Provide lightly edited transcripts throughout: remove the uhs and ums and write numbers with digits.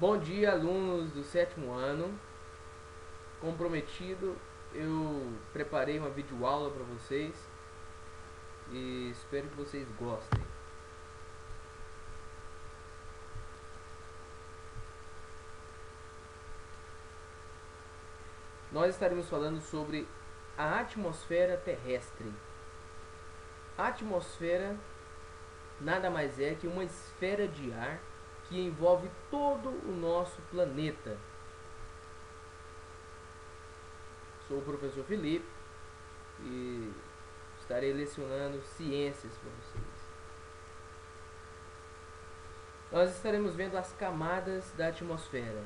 Bom dia, alunos do sétimo ano. Comprometido, eu preparei uma videoaula para vocês e espero que vocês gostem. Nós estaremos falando sobre a atmosfera terrestre. A atmosfera nada mais é que uma esfera de ar que envolve todo o nosso planeta. Sou o professor Felipe e estarei lecionando ciências para vocês. Nós estaremos vendo as camadas da atmosfera.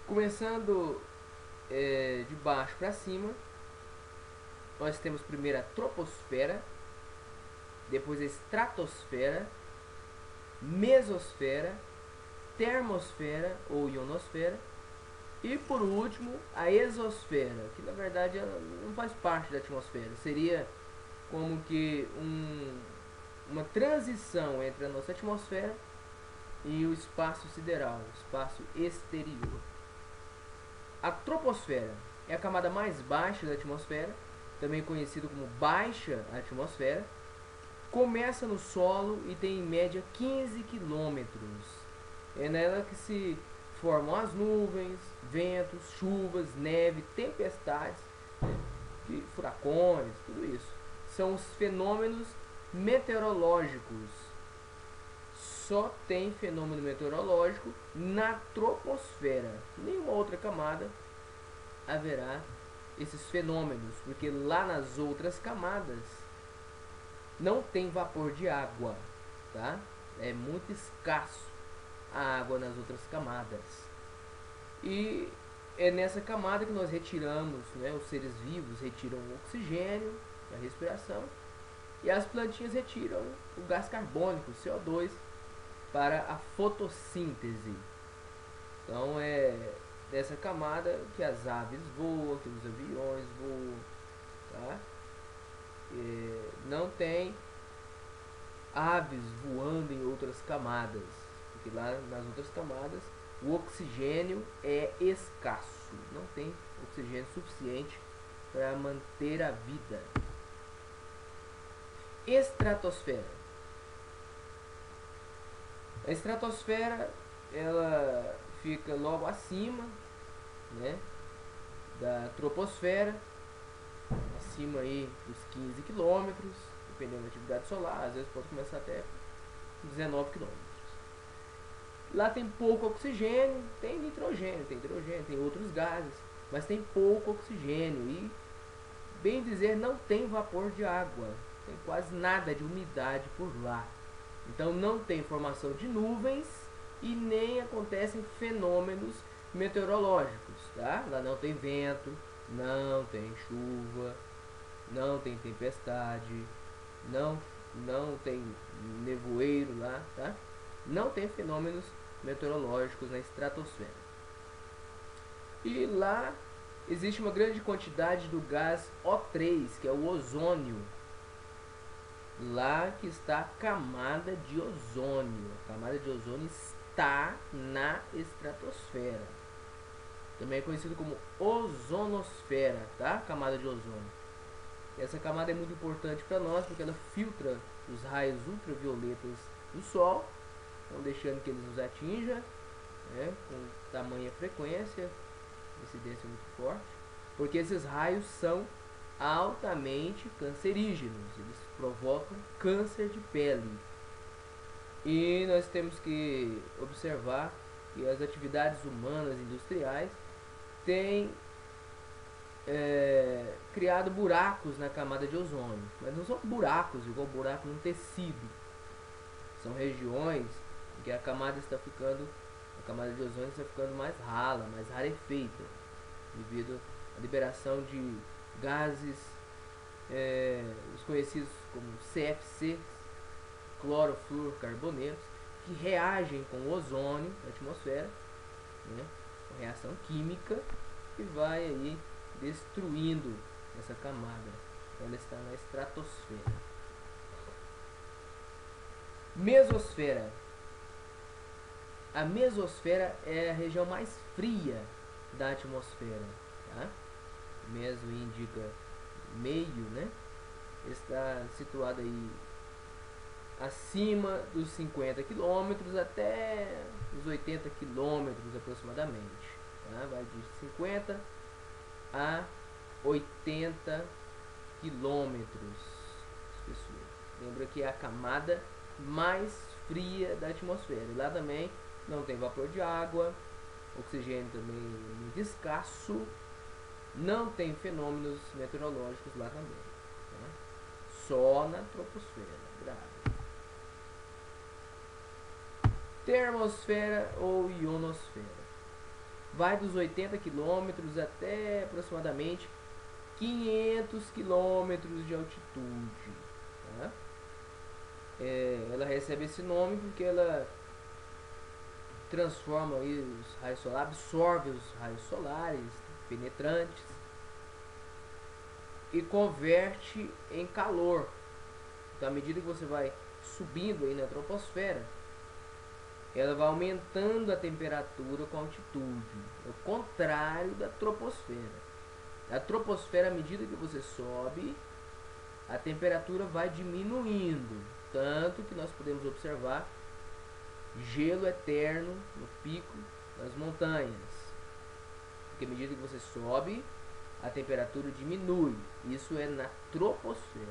Começando de baixo para cima, nós temos primeiro a troposfera, depois a estratosfera, mesosfera, termosfera ou ionosfera e por último a exosfera, que na verdade ela não faz parte da atmosfera, seria como que uma transição entre a nossa atmosfera e o espaço sideral, o espaço exterior. A troposfera é a camada mais baixa da atmosfera, também conhecido como baixa atmosfera. Começa no solo e tem em média 15 quilômetros. É nela que se formam as nuvens, ventos, chuvas, neve, tempestades, furacões, tudo isso. São os fenômenos meteorológicos. Só tem fenômeno meteorológico na troposfera. Nenhuma outra camada haverá esses fenômenos, porque lá nas outras camadas não tem vapor de água, tá? É muito escasso a água nas outras camadas. E é nessa camada que nós retiramos, né, os seres vivos retiram o oxigênio da respiração e as plantinhas retiram o gás carbônico, o CO2, para a fotossíntese. Então é nessa camada que as aves voam, que os aviões voam, tá? Não tem aves voando em outras camadas, porque lá nas outras camadas o oxigênio é escasso, não tem oxigênio suficiente para manter a vida. Estratosfera. A estratosfera ela fica logo acima, né, da troposfera, acima aí dos 15 quilômetros, dependendo da atividade solar, às vezes pode começar até 19 quilômetros. Lá tem pouco oxigênio, tem nitrogênio, tem hidrogênio, tem outros gases, mas tem pouco oxigênio e, bem dizer, não tem vapor de água, tem quase nada de umidade por lá. Então não tem formação de nuvens e nem acontecem fenômenos meteorológicos, tá? Lá não tem vento, não tem chuva, não tem tempestade, não tem nevoeiro lá, tá? Não tem fenômenos meteorológicos na estratosfera. E lá existe uma grande quantidade do gás O3, que é o ozônio. Lá que está a camada de ozônio. A camada de ozônio está na estratosfera. Também é conhecido como ozonosfera, tá? Camada de ozônio. Essa camada é muito importante para nós porque ela filtra os raios ultravioletas do Sol, não deixando que eles nos atinjam, né, com tamanha frequência, incidência muito forte, porque esses raios são altamente cancerígenos, eles provocam câncer de pele. E nós temos que observar que as atividades humanas industriais têm criado buracos na camada de ozônio, mas não são buracos igual buraco num tecido, são regiões em que a camada de ozônio está ficando mais rala, mais rarefeita, devido à liberação de gases, os conhecidos como CFC, clorofluorcarbonetos, que reagem com o ozônio da atmosfera, né, uma reação química que vai aí destruindo essa camada. Ela está na estratosfera. Mesosfera. A mesosfera é a região mais fria da atmosfera, tá? Meso indica meio, né? Está situado aí acima dos 50 quilômetros até os 80 quilômetros aproximadamente, tá? Vai de 50 a 80 quilômetros de espessura. Lembra que é a camada mais fria da atmosfera. E lá também não tem vapor de água, oxigênio também muito escasso, não tem fenômenos meteorológicos lá também, tá? Só na troposfera. Grave. Termosfera ou ionosfera. Vai dos 80 quilômetros até aproximadamente 500 quilômetros de altitude, tá? Ela recebe esse nome porque ela transforma aí os raios solares, absorve os raios solares penetrantes e converte em calor. Então, à medida que você vai subindo aí na troposfera, ela vai aumentando a temperatura com a altitude. É o contrário da troposfera. A troposfera, à medida que você sobe, a temperatura vai diminuindo. Tanto que nós podemos observar gelo eterno no pico das montanhas. Porque à medida que você sobe, a temperatura diminui. Isso é na troposfera.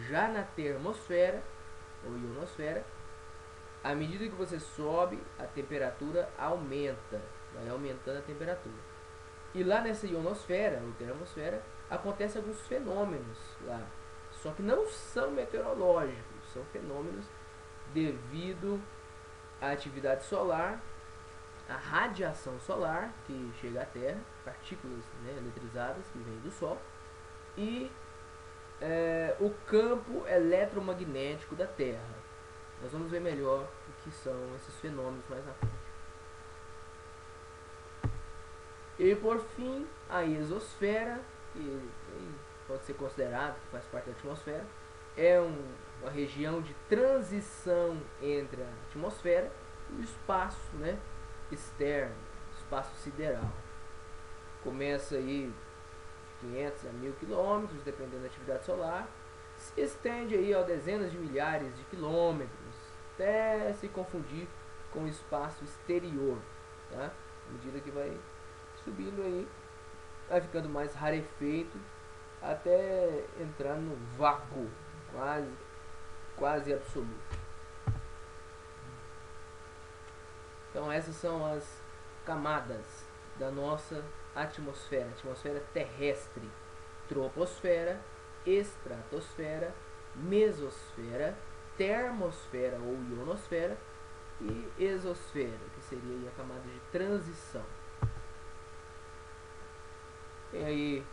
Já na termosfera ou ionosfera, à medida que você sobe, a temperatura aumenta. Vai aumentando a temperatura. E lá nessa ionosfera ou termosfera, acontecem alguns fenômenos lá. Só que não são meteorológicos. São fenômenos devido à atividade solar, à radiação solar que chega à Terra, partículas, né, eletrizadas que vêm do Sol, e o campo eletromagnético da Terra. Nós vamos ver melhor o que são esses fenômenos mais na frente. E por fim, a exosfera, que pode ser considerado que faz parte da atmosfera, é uma região de transição entre a atmosfera e o espaço, né, externo, espaço sideral. Começa aí de 500 a 1000 quilômetros, dependendo da atividade solar, se estende aí a dezenas de milhares de quilômetros, até se confundir com o espaço exterior, tá? À medida que vai subindo aí, vai ficando mais rarefeito, até entrar no vácuo quase absoluto. Então essas são as camadas da nossa atmosfera terrestre: troposfera, estratosfera, mesosfera, termosfera ou ionosfera e exosfera, que seria a camada de transição. Tem aí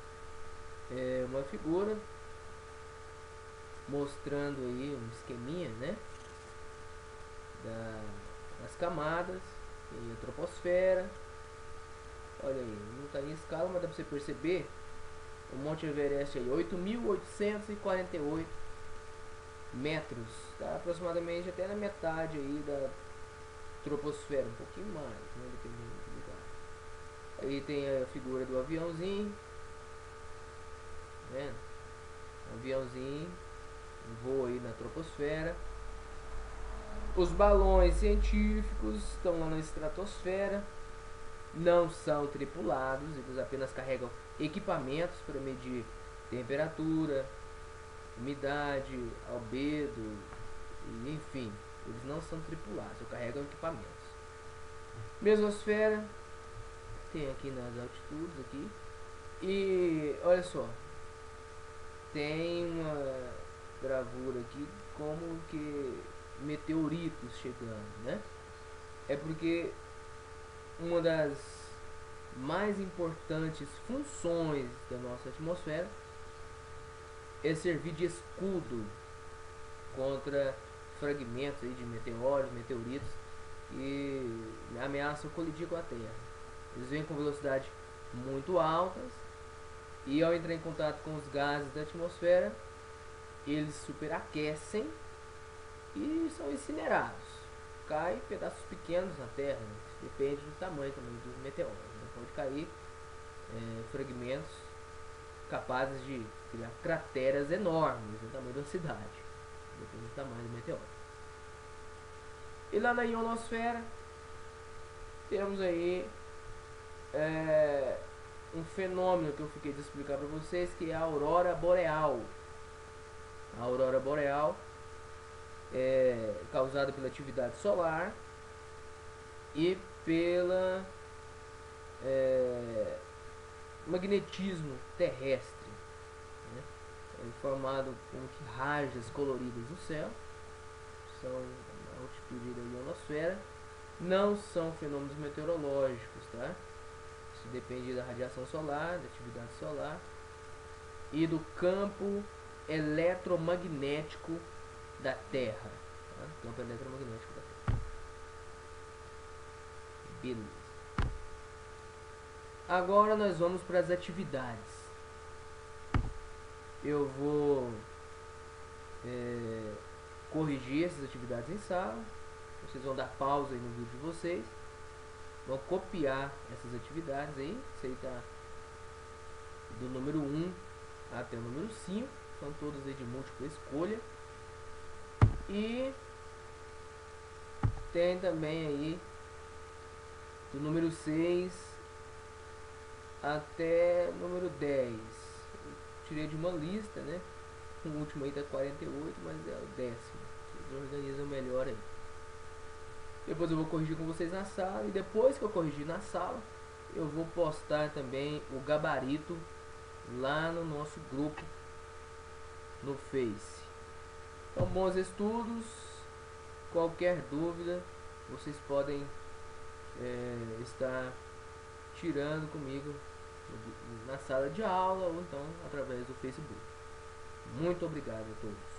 uma figura mostrando aí um esqueminha, né, das camadas. Tem a troposfera. Olha aí, não está em escala, mas dá para você perceber o Monte Everest aí, 8.848 metros, tá aproximadamente até na metade aí da troposfera, um pouquinho mais, né, dependendo do lugar. Aí tem a figura do aviãozinho, né? Um aviãozinho voa aí na troposfera. Os balões científicos estão lá na estratosfera, não são tripulados, eles apenas carregam equipamentos para medir temperatura, umidade, albedo, e, enfim, eles não são tripulados, só carregam equipamentos. Mesosfera, tem aqui nas altitudes aqui, e olha só, tem uma gravura aqui como que meteoritos chegando, né? É porque uma das mais importantes funções da nossa atmosfera é servir de escudo contra fragmentos aí de meteoros, meteoritos que ameaçam colidir com a Terra. Eles vêm com velocidade muito altas e ao entrar em contato com os gases da atmosfera, eles superaquecem e são incinerados. Cai pedaços pequenos na Terra, né? Depende do tamanho também do meteoro, né? Pode cair fragmentos capazes de criar crateras enormes do tamanho da cidade, depende do tamanho do meteoro. E lá na ionosfera temos aí um fenômeno que eu fiquei de explicar para vocês, que é a aurora boreal. A aurora boreal é causada pela atividade solar e pela magnetismo terrestre, né? É formado como que rajas coloridas no céu, são a altitude da ionosfera, não são fenômenos meteorológicos, tá? Isso depende da radiação solar, da atividade solar e do campo eletromagnético da Terra, tá? Campo eletromagnético da Terra. Beleza. Agora nós vamos para as atividades. Eu vou corrigir essas atividades em sala. Vocês vão dar pausa aí no vídeo de vocês, vão copiar essas atividades aí. Isso aí tá do número 1 até o número 5, são todas aí de múltipla escolha. E tem também aí do número 6 até o número 10. Eu tirei de uma lista, né? O último aí tá 48, mas é o 10º. Vocês organizam melhor aí. Depois eu vou corrigir com vocês na sala. E depois que eu corrigir na sala, eu vou postar também o gabarito lá no nosso grupo no Face. Então, bons estudos. Qualquer dúvida, vocês podem estar tirando comigo na sala de aula ou então através do Facebook. Muito obrigado a todos.